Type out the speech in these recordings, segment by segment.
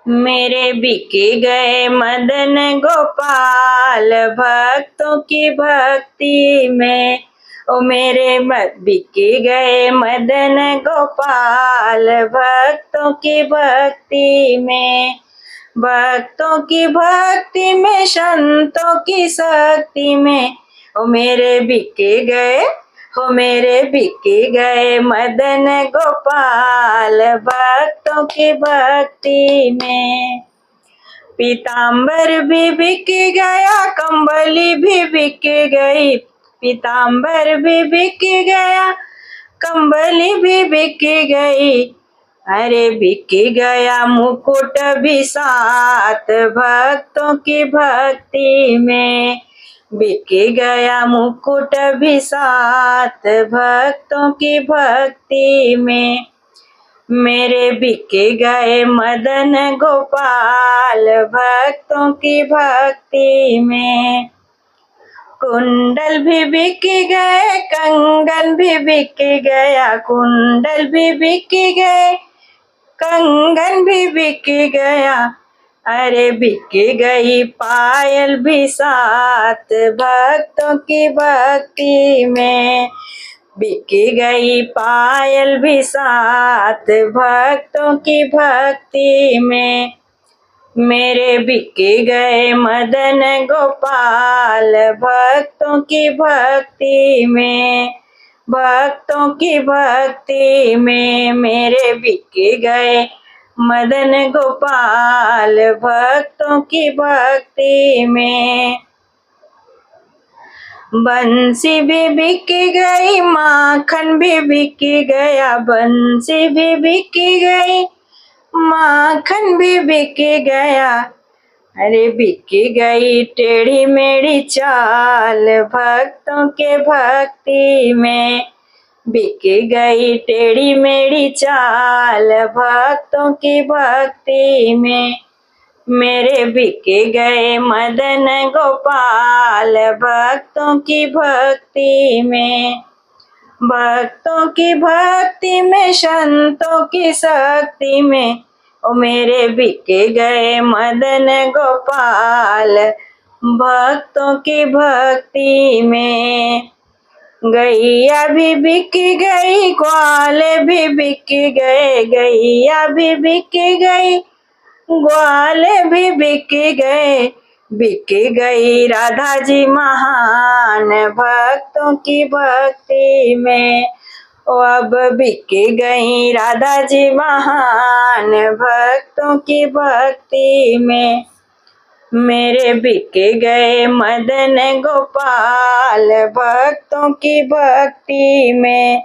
मेरे बिके गए मदन गोपाल भक्तों की भक्ति में। ओ मेरे बिके गए मदन गोपाल भक्तों की भक्ति में। भक्तों की भक्ति में, संतों की शक्ति में। ओ मेरे बिके गए, हो मेरे बिके गए मदन गोपाल भक्तों की भक्ति में। पीताम्बर भी बिक गया, कंबली भी बिक गई। पीताम्बर भी बिक गया, कंबली भी बिक गई। अरे बिक गया मुकुट भी साथ भक्तों की भक्ति में। बिक गया मुकुट भी साथ भक्तों की भक्ति में। मेरे बिके गए मदन गोपाल भक्तों की भक्ति में। कुंडल भी बिक गए, कंगन भी बिक गया। कुंडल भी बिक गए, कंगन भी बिक गया। अरे बिक गई पायल भी साथ भक्तों की भक्ति में। बिक गई पायल भी साथ भक्तों की भक्ति में। मेरे बिके गए मदन गोपाल भक्तों की भक्ति में। भक्तों की भक्ति में मेरे बिके गए मदन गोपाल भक्तों की भक्ति में। बंसी भी बिक गई, माखन भी बिक गया। बंसी भी बिक गई, माखन भी बिक गया। अरे बिक गई टेढ़ी मेढ़ी चाल भक्तों के भक्ति में। बिक गई टेढ़ी मेढ़ी चाल भक्तों की भक्ति में। मेरे बिके गए मदन गोपाल भक्तों की भक्ति में। भक्तों की भक्ति में, संतों की शक्ति में। ओ मेरे बिके गए मदन गोपाल भक्तों की भक्ति में। गैया भी बिक गई, ग्वाले भी बिक गए। गैया भी बिक गई, ग्वाले भी बिक गए। बिक गई राधा जी महान भक्तों की भक्ति में। ओ अब बिक गई राधा जी महान भक्तों की भक्ति में। मेरे बिके गए मदन गोपाल भक्तों की भक्ति में।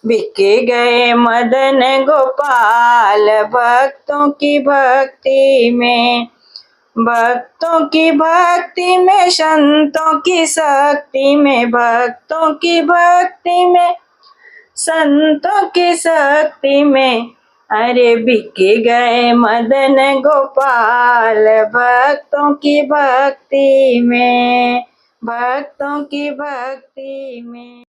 बिके गए मदन गोपाल भक्तों की भक्ति में। भक्तों की भक्ति में, संतों की शक्ति में। भक्तों की भक्ति में, संतों की शक्ति में। अरे बिके गए मदन गोपाल भक्तों की भक्ति में। भक्तों की भक्ति में।